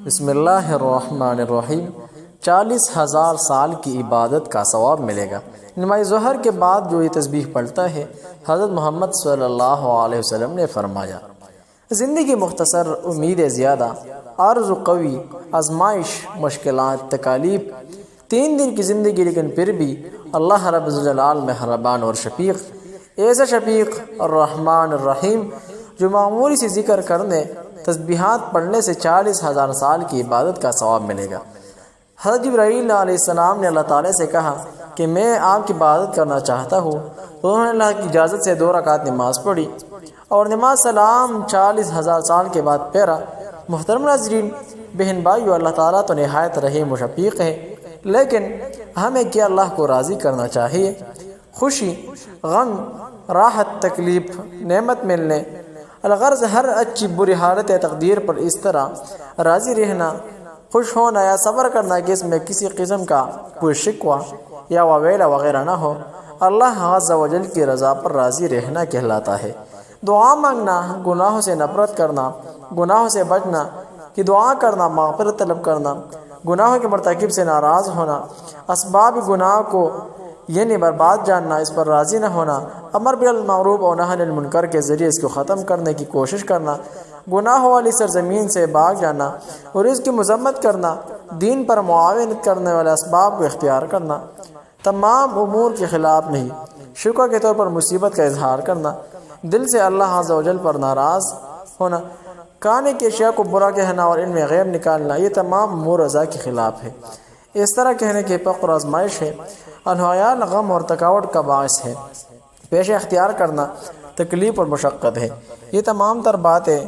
بسم اللہ الرحمن الرحیم 40,000 سال کی عبادت کا ثواب ملے گا۔ نماز ظہر کے بعد جو یہ تسبیح پڑھتا ہے، حضرت محمد صلی اللہ علیہ وسلم نے فرمایا، زندگی مختصر، امید زیادہ، عرض قوی، آزمائش، مشکلات، تکالیف، 3 دن کی زندگی، لیکن پھر بھی اللہ رب الجلال مہربان اور شفیق، ایسا شفیق الرحمن الرحیم جو معمولی سی ذکر کرنے، تسبیحات پڑھنے سے 40,000 سال کی عبادت کا ثواب ملے گا۔ حضرت جبرائیل علیہ السلام نے اللہ تعالیٰ سے کہا کہ میں آپ کی عبادت کرنا چاہتا ہوں، تو انہوں نے اللہ کی اجازت سے 2 رکعت نماز پڑھی اور نماز سلام 40,000 سال کے بعد پھیرا۔ محترم ناظرین، بہن بھائیو، اللہ تعالیٰ تو نہایت رحیم و شفیق ہے، لیکن ہمیں کیا اللہ کو راضی کرنا چاہیے۔ خوشی، غم، راحت، تکلیف، نعمت ملنے، الغرض ہر اچھی بری حالت تقدیر پر اس طرح راضی رہنا، خوش ہونا یا صبر کرنا کہ اس میں کسی قسم کا کوئی شکوہ یا وویلا وغیرہ نہ ہو، اللہ عز و جل کی رضا پر راضی رہنا کہلاتا ہے۔ دعا مانگنا، گناہوں سے نفرت کرنا، گناہوں سے بچنا، کہ دعا کرنا، مغفرت طلب کرنا، گناہوں کے مرتکب سے ناراض ہونا، اسباب گناہ کو یعنی برباد جاننا، اس پر راضی نہ ہونا، امر بالمعروف اور نہی عن المنکر کے ذریعے اس کو ختم کرنے کی کوشش کرنا، گناہوں والی سرزمین سے بھاگ جانا اور اس کی مذمت کرنا، دین پر معاونت کرنے والے اسباب کو اختیار کرنا، تمام امور کے خلاف نہیں، شکوہ کے طور پر مصیبت کا اظہار کرنا، دل سے اللہ عز و جل پر ناراض ہونا، کھانے کی اشیاء کو برا کہنا اور ان میں غیب نکالنا، یہ تمام امور رضا کے خلاف ہے۔ اس طرح کہنے کے فقر آزمائش ہے، انحیال غم اور تھکاوٹ کا باعث ہے، پیشے اختیار کرنا تکلیف اور مشقت ہے۔ یہ تمام تر باتیں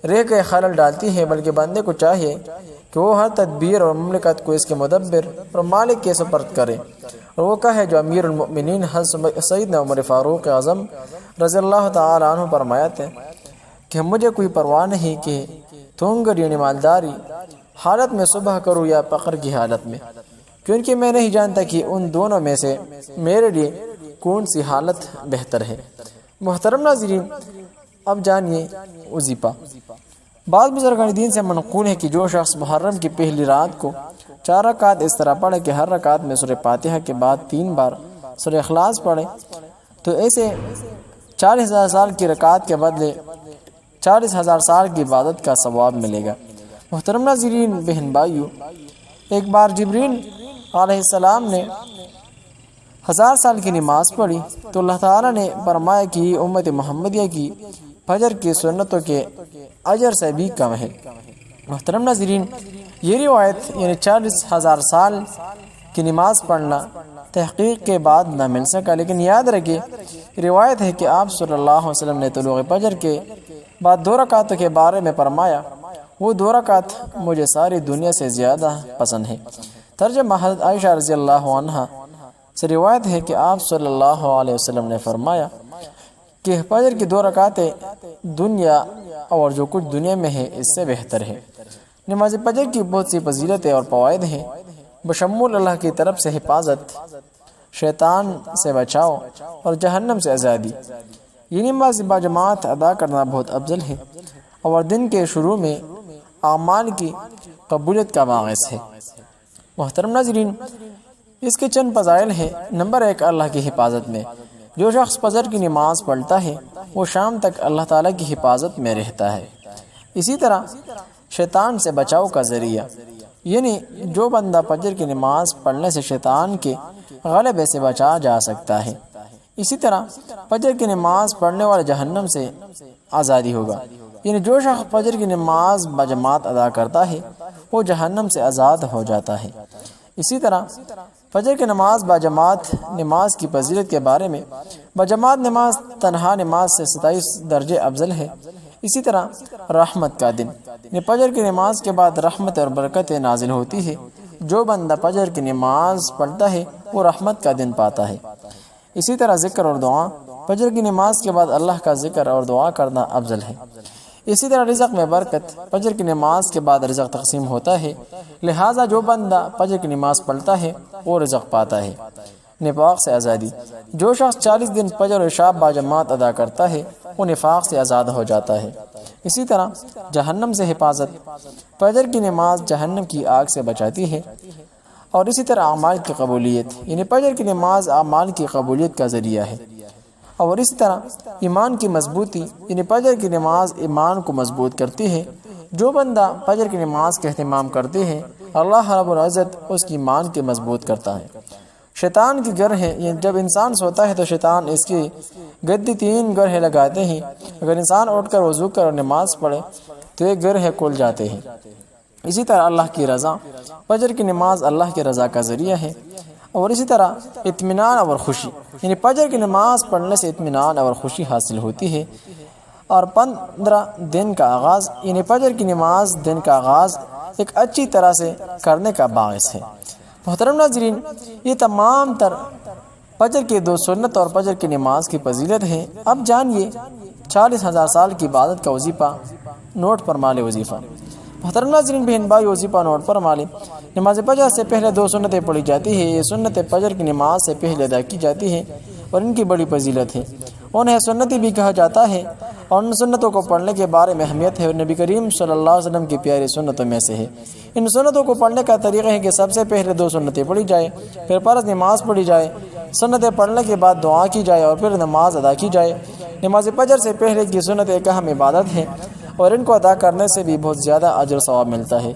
رہ کے خلل ڈالتی ہیں، بلکہ بندے کو چاہیے کہ وہ ہر تدبیر اور مملکت کو اس کے مدبر اور مالک کے سپرد کرے، اور وہ کہے جو امیر المؤمنین حضرت سیدنا عمر فاروق اعظم رضی اللہ تعالی عنہ فرماتے ہیں کہ مجھے کوئی پرواہ نہیں کہ تونگر یعنی مالداری حالت میں صبح کروں یا فقر کی حالت میں، کیونکہ میں نہیں جانتا کہ ان دونوں میں سے میرے لیے کون سی حالت بہتر ہے۔ محترم ناظرین، اب جانیے وظیفہ۔ بعض بزرگان دین سے منقول ہے کہ جو شخص محرم کی پہلی رات کو 4 رکعت اس طرح پڑھے کہ ہر رکعت میں سورہ فاتحہ کے بعد 3 بار سورہ اخلاص پڑھے، تو ایسے 40,000 سال کی رکعت کے بدلے 40,000 سال کی عبادت کا ثواب ملے گا۔ محترم ناظرین، بہن بھائیو، ایک بار جبریل علیہ السلام نے 1000 سال کی نماز پڑھی تو اللہ تعالیٰ نے فرمایا کہ یہ امت محمدیہ کی فجر کی سنتوں کے اجر سے بھی کم ہے۔ محترم ناظرین، یہ روایت یعنی 40,000 سال کی نماز پڑھنا تحقیق کے بعد نہ مل سکا، لیکن یاد رکھے روایت ہے کہ آپ صلی اللہ علیہ وسلم نے طلوع فجر کے بعد 2 رکعتوں کے بارے میں فرمایا، وہ 2 رکعت مجھے ساری دنیا سے زیادہ پسند ہے۔ ترجمہ، حضرت عائشہ رضی اللہ عنہا سے روایت ہے کہ آپ صلی اللہ علیہ وسلم نے فرمایا کہ فجر کی 2 رکعتیں دنیا اور جو کچھ دنیا میں ہے اس سے بہتر ہے۔ نماز فجر کی بہت سی فضیلتیں اور فوائد ہیں، بشمول اللہ کی طرف سے حفاظت، شیطان سے بچاؤ اور جہنم سے آزادی۔ یہ نماز باجماعت ادا کرنا بہت افضل ہے اور دن کے شروع میں اعمال کی قبولیت کا باعث ہے۔ محترم ناظرین، اس کے چند فضائل ہیں۔ نمبر 1، اللہ کی حفاظت میں۔ جو شخص فجر کی نماز پڑھتا ہے وہ شام تک اللہ تعالیٰ کی حفاظت میں رہتا ہے۔ اسی طرح شیطان سے بچاؤ کا ذریعہ، یعنی جو بندہ فجر کی نماز پڑھنے سے شیطان کے غلبے سے بچا جا سکتا ہے۔ اسی طرح فجر کی نماز پڑھنے والے جہنم سے آزادی ہوگا، یعنی جو شخص فجر کی نماز باجماعت ادا کرتا ہے وہ جہنم سے آزاد ہو جاتا ہے۔ اسی طرح فجر کی نماز باجماعت نماز کی فضیلت کے بارے میں، باجماعت نماز تنہا نماز سے 27 درجے افضل ہے۔ اسی طرح رحمت کا دن، یعنی فجر کی نماز کے بعد رحمت اور برکتیں نازل ہوتی ہے، جو بندہ فجر کی نماز پڑھتا ہے وہ رحمت کا دن پاتا ہے۔ اسی طرح ذکر اور دعا، فجر کی نماز کے بعد اللہ کا ذکر اور دعا کرنا افضل ہے۔ اسی طرح رزق میں برکت، فجر کی نماز کے بعد رزق تقسیم ہوتا ہے، لہٰذا جو بندہ فجر کی نماز پڑھتا ہے وہ رزق پاتا ہے۔ نفاق سے آزادی، جو شخص 40 دن فجر و عشاء باجماعت ادا کرتا ہے وہ نفاق سے آزاد ہو جاتا ہے۔ اسی طرح جہنم سے حفاظت، فجر کی نماز جہنم کی آگ سے بچاتی ہے، اور اسی طرح اعمال کی قبولیت، یعنی فجر کی نماز اعمال کی قبولیت کا ذریعہ ہے، اور اسی طرح ایمان کی مضبوطی، یعنی فجر کی نماز ایمان کو مضبوط کرتی ہے۔ جو بندہ فجر کی نماز کا اہتمام کرتے ہیں اللہ رب العزت اس کی ایمان کے مضبوط کرتا ہے۔ شیطان کی گرہ ہے، یعنی جب انسان سوتا ہے تو شیطان اس کی گدی 3 گرہ لگاتے ہیں، اگر انسان اٹھ کر وضو کر اور نماز پڑھے تو یہ گرہ کھل جاتے ہیں۔ اسی طرح اللہ کی رضا، فجر کی نماز اللہ کی رضا کا ذریعہ ہے، اور اسی طرح اطمینان اور خوشی، یعنی فجر کی نماز پڑھنے سے اطمینان اور خوشی حاصل ہوتی ہے، اور 15 دن کا آغاز، یعنی فجر کی نماز دن کا آغاز ایک اچھی طرح سے کرنے کا باعث ہے۔ محترم ناظرین، یہ تمام تر فجر کی 2 سنت اور فجر کی نماز کی فضیلت ہے۔ اب جانیے 40,000 سال کی عبادت کا وظیفہ، نوٹ فرما لے وظیفہ۔ محترم ناظرین بہن بھائی، وظیفہ نوٹ فرما لے۔ نماز فجر سے پہلے 2 سنتیں پڑھی جاتی ہے، یہ سنتیں فجر کی نماز سے پہلے ادا کی جاتی ہے اور ان کی بڑی فضیلت ہے، انہیں سنتی بھی کہا جاتا ہے، اور ان سنتوں کو پڑھنے کے بارے میں اہمیت ہے، اور نبی کریم صلی اللہ علیہ وسلم کی پیاری سنتوں میں سے ہے۔ ان سنتوں کو پڑھنے کا طریقہ ہے کہ سب سے پہلے 2 سنتیں پڑھی جائے، پھر فرض نماز پڑھی جائے، سنتیں پڑھنے کے بعد دعا کی جائے اور پھر نماز ادا کی جائے۔ نماز فجر سے پہلے کی سنت ایک اہم عبادت ہے، اور ان کو ادا کرنے سے بھی بہت زیادہ اجر و ثواب ملتا ہے۔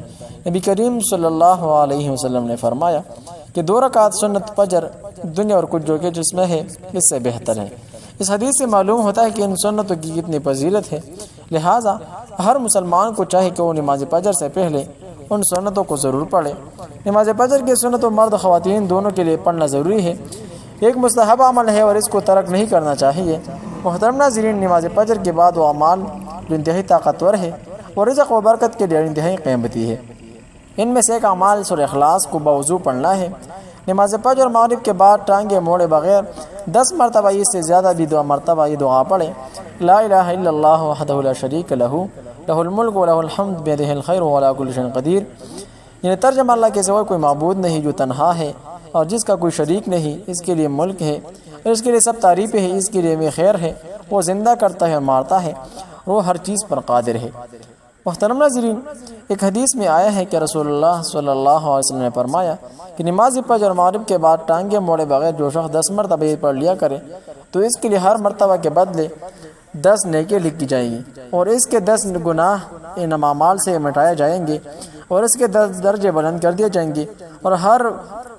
نبی کریم صلی اللہ علیہ وسلم نے فرمایا کہ 2 رکعت سنت فجر دنیا اور کچھ جو کہ جس میں ہے اس سے بہتر ہے۔ اس حدیث سے معلوم ہوتا ہے کہ ان سنتوں کی کتنی فضیلت ہے، لہٰذا ہر مسلمان کو چاہے کہ وہ نماز فجر سے پہلے ان سنتوں کو ضرور پڑھے۔ نماز فجر کی سنتوں مرد و خواتین دونوں کے لیے پڑھنا ضروری ہے، ایک مستحب عمل ہے اور اس کو ترک نہیں کرنا چاہیے۔ محترم ناظرین، نماز فجر کے بعد وہ اعمال جو انتہائی طاقتور ہے اور رزق و برکت کے لیے انتہائی قیمتی ہے، ان میں سے ایک اعمال سورہ اخلاص کو باوضو پڑھنا ہے۔ نماز فجر اور مغرب کے بعد ٹانگیں موڑے بغیر 10 مرتبہ، اس سے زیادہ بھی 2 مرتبہ یہ دعا پڑھیں، لا الہ الا اللہ وحدہ لا شریک لہ لہ الملک ولہ الحمد بیدہ الخیر وهو علی کل شیء قدیر، یعنی ترجمہ اللہ کے سوا کوئی معبود نہیں جو تنہا ہے اور جس کا کوئی شریک نہیں، اس کے لیے ملک ہے اور اس کے لیے سب تعریفیں ہیں، اس کے لیے میں خیر ہے، وہ زندہ کرتا ہے اور مارتا ہے، وہ ہر چیز پر قادر ہے۔ محترم ناظرین، ایک حدیث میں آیا ہے کہ رسول اللہ صلی اللہ علیہ وسلم نے فرمایا کہ نماز فجر اور مغرب کے بعد ٹانگیں موڑے بغیر جو شخص 10 مرتبہ یہ پڑھ لیا کرے تو اس کے لیے ہر مرتبہ کے بدلے 10 نیکیاں لکھی جائیں گی، اور اس کے 10 گناہ ان اعمال سے مٹائے جائیں گے، اور اس کے 10 درجے بلند کر دیے جائیں گے، اور ہر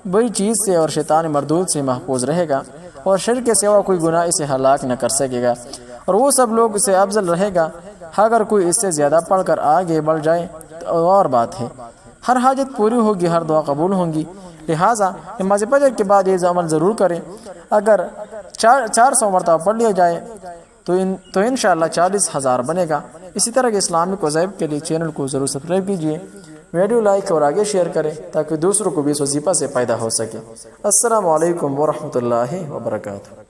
بری چیز سے اور شیطان مردود سے محفوظ رہے گا، اور شرک کے سوا کوئی گناہ اسے ہلاک نہ کر سکے گا، اور وہ سب لوگ اسے افضل رہے گا۔ اگر کوئی اس سے زیادہ پڑھ کر آگے بڑھ جائے تو اور بات ہے، ہر حاجت پوری ہوگی، ہر دعا قبول ہوں گی۔ لہٰذا نماز فجر کے بعد یہ عمل ضرور کریں۔ اگر 400 مرتبہ پڑھ لیا جائے تو انشاءاللہ 40,000 بنے گا۔ اسی طرح کے اسلامک وظائف کے لیے چینل کو ضرور سبسکرائب کیجیے، ویڈیو لائک اور آگے شیئر کریں تاکہ دوسروں کو بھی اس وظیفہ سے فائدہ ہو سکے۔ السلام علیکم ورحمۃ اللہ وبرکاتہ۔